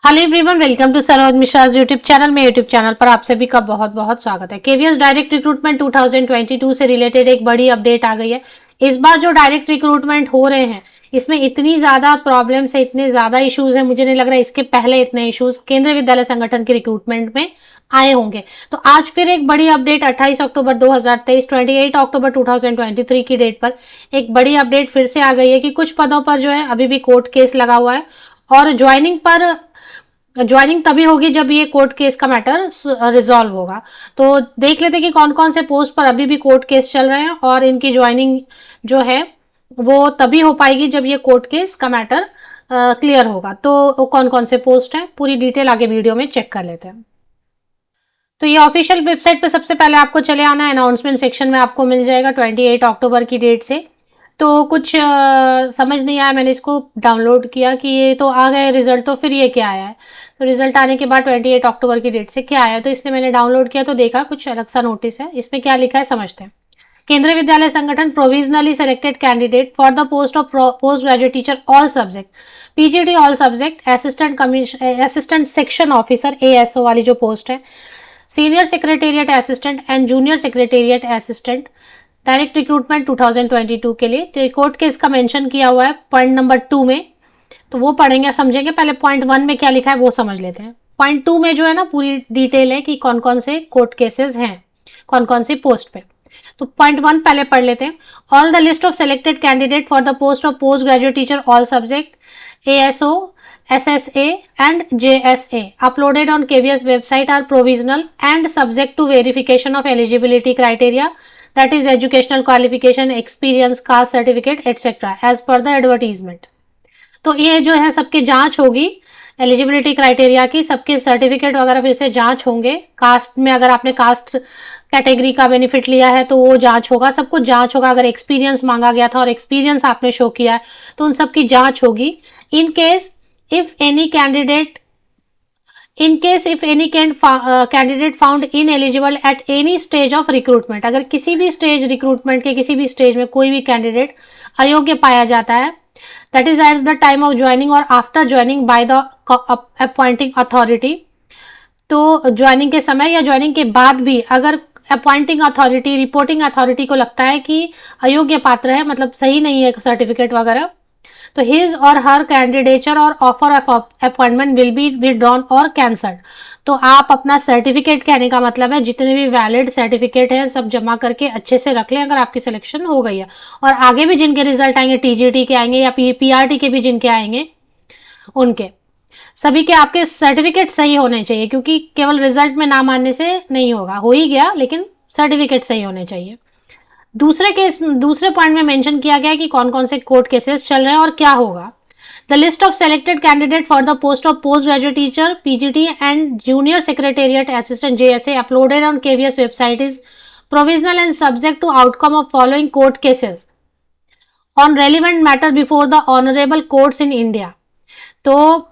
Hello everyone, welcome to Saroj Mishra YouTube channel. में YouTube channel पर आप सभी का बहुत बहुत स्वागत है। केवीएस डायरेक्ट रिक्रूटमेंट 2022 से रिलेटेड एक बड़ी अपडेट आ गई है। इस बार जो डायरेक्ट रिक्रूटमेंट हो रहे हैं इसमें इतनी ज्यादा प्रॉब्लम्स है, इतने ज्यादा इश्यूज है, मुझे नहीं लग रहा है इसके पहले इतने इश्यूज केंद्रीय विद्यालय संगठन के रिक्रूटमेंट में आए होंगे। तो आज फिर एक बड़ी अपडेट 28 अक्टूबर 2023 28 अक्टूबर 2023 की डेट पर एक बड़ी अपडेट फिर से आ गई है कि कुछ पदों पर जो है अभी भी कोर्ट केस लगा हुआ है और ज्वाइनिंग तभी होगी जब ये कोर्ट केस का मैटर रिजॉल्व होगा। तो देख लेते हैं कि कौन कौन से पोस्ट पर अभी भी कोर्ट केस चल रहे हैं और इनकी ज्वाइनिंग जो है वो तभी हो पाएगी जब ये कोर्ट केस का मैटर क्लियर होगा। तो कौन कौन से पोस्ट हैं पूरी डिटेल आगे वीडियो में चेक कर लेते हैं। तो ये ऑफिशियल वेबसाइट पे सबसे पहले आपको चले आना है, अनाउंसमेंट सेक्शन में आपको मिल जाएगा 28 अक्टूबर की डेट से। तो कुछ समझ नहीं आया, मैंने इसको डाउनलोड किया कि ये तो आ गए रिजल्ट, तो फिर ये क्या आया है। तो रिजल्ट आने के बाद 28 अक्टूबर की डेट से क्या आया, तो इसलिए मैंने डाउनलोड किया तो देखा कुछ अलग सा नोटिस है। इसमें क्या लिखा है समझते हैं। केंद्रीय विद्यालय संगठन provisionally selected candidate for the post of post graduate teacher all subject PGT all subject assistant section officer ASO वाली जो पोस्ट है, senior secretariat assistant and junior secretariat assistant direct recruitment 2022 के लिए। तो कोर्ट केस का mention किया हुआ है पॉइंट नंबर 2 में, तो वो पढ़ेंगे समझेंगे। पहले पॉइंट 1 में क्या लिखा है वो समझ लेते हैं। पॉइंट 2 में जो है ना पूरी डिटेल है कि कौन कौन से कोर्ट केसेस हैं, कौन कौन सी पोस्ट पे। तो पॉइंट 1 पहले पढ़ लेते हैं। All the list of selected candidate for the post of post graduate teacher all subject ASO SSA and JSA uploaded on KVS website are provisional and subject to verification of eligibility criteria, that is educational qualification, experience, caste certificate etc. as per the advertisement। तो ये जो है सबकी जांच होगी, eligibility criteria की, सबके certificate वगैरह फिर से जांच होंगे। कास्ट में अगर आपने कास्ट कैटेगरी का बेनिफिट लिया है तो वो जांच होगा, सब कुछ जांच होगा। अगर एक्सपीरियंस मांगा गया था और एक्सपीरियंस आपने शो किया है तो उन सबकी जांच होगी। In case if any candidate candidate found ineligible at any stage of recruitment, अगर किसी भी स्टेज रिक्रूटमेंट के किसी भी स्टेज में कोई भी कैंडिडेट अयोग्य पाया जाता है, that is at the time of joining or after joining by the appointing authority, तो ज्वाइनिंग के समय या ज्वाइनिंग के बाद भी अगर अपॉइंटिंग अथॉरिटी रिपोर्टिंग अथॉरिटी को लगता है कि अयोग्य पात्र है, मतलब सही नहीं है सर्टिफिकेट वगैरह, तो हिज और हर कैंडिडेचर और offer of appointment will be withdrawn और कैंसल्ड। तो आप अपना सर्टिफिकेट, कहने का मतलब है जितने भी वैलिड सर्टिफिकेट है सब जमा करके अच्छे से रख लें अगर आपकी सिलेक्शन हो गई है। और आगे भी जिनके रिजल्ट आएंगे, टीजीटी के आएंगे या पीआरटी के भी जिनके आएंगे, उनके सभी के आपके सर्टिफिकेट सही होने चाहिए, क्योंकि केवल रिजल्ट में नाम आने से नहीं होगा, हो ही गया लेकिन सर्टिफिकेट सही होने चाहिए। दूसरे पॉइंट में मेंशन किया गया है कि कौन कौन से कोर्ट केसेस चल रहे हैं और क्या होगा। The list of selected candidate for the post of post graduate teacher PGT and junior secretariat assistant JSA uploaded on KVS website is provisional and subject to outcome of following court cases on relevant matter before the honourable courts in India. तो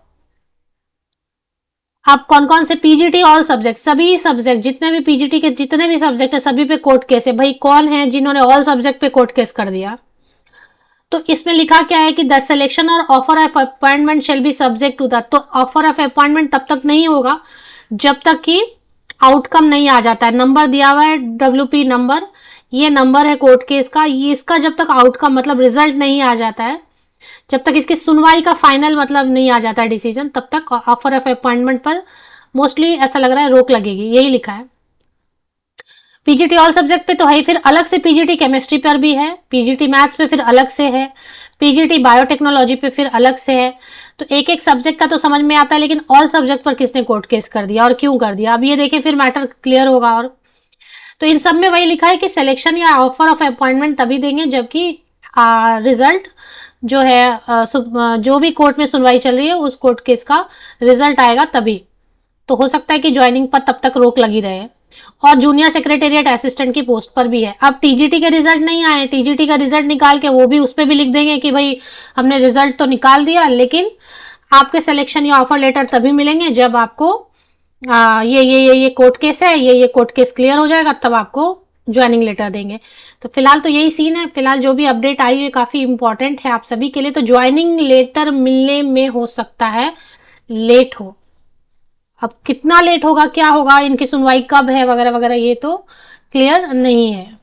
आप कौन कौन से PGT all subject, सभी subject जितने भी PGT के जितने भी सब्जेक्ट है सभी पे कोर्ट केस है। भाई कौन है जिन्होंने ऑल सब्जेक्ट पे कोर्ट केस कर दिया, तो इसमें लिखा क्या है कि द सिलेक्शन और offer of appointment shall be subject to the. तो ऑफर ऑफ अपॉइंटमेंट तब तक नहीं होगा जब तक कि आउटकम नहीं आ जाता है। नंबर दिया हुआ है WP नंबर, ये नंबर है कोर्ट केस का, ये इसका जब तक आउटकम मतलब रिजल्ट नहीं आ जाता है, जब तक इसकी सुनवाई का फाइनल मतलब नहीं आ जाता है डिसीजन, तब तक ऑफर ऑफ अपॉइंटमेंट पर मोस्टली ऐसा लग रहा है रोक लगेगी, यही लिखा है। पीजीटी ऑल सब्जेक्ट पे तो है, फिर अलग से पीजीटी केमिस्ट्री पर भी है, पीजीटी मैथ्स पे फिर अलग से है, पीजीटी बायोटेक्नोलॉजी पे फिर अलग से है। तो एक एक सब्जेक्ट का तो समझ में आता है, लेकिन ऑल सब्जेक्ट पर किसने कोर्ट केस कर दिया और क्यों कर दिया, अब ये देखें फिर मैटर क्लियर होगा। और तो इन सब में वही लिखा है कि सिलेक्शन या ऑफर ऑफ अपॉइंटमेंट तभी देंगे जबकि रिजल्ट जो है जो भी कोर्ट में सुनवाई चल रही है उस कोर्ट केस का रिजल्ट आएगा तभी। तो हो सकता है कि ज्वाइनिंग पर तब तक रोक लगी रहे। और जूनियर सेक्रेटेरिएट असिस्टेंट की पोस्ट पर भी है। अब टीजीटी के रिजल्ट नहीं आए, टीजीटी का रिजल्ट निकाल के वो भी उस पर भी लिख देंगे कि भाई हमने रिजल्ट तो निकाल दिया, लेकिन आपके सिलेक्शन या ऑफर लेटर तभी मिलेंगे जब आपको ये कोर्ट केस है, ये कोर्ट केस क्लियर हो जाएगा, तब आपको ज्वाइनिंग लेटर देंगे। तो फिलहाल तो यही सीन है। फिलहाल जो भी अपडेट आई है काफी इंपॉर्टेंट है आप सभी के लिए। तो ज्वाइनिंग लेटर मिलने में हो सकता है लेट हो, अब कितना लेट होगा, क्या होगा, इनकी सुनवाई कब है वगैरह वगैरह, ये तो क्लियर नहीं है।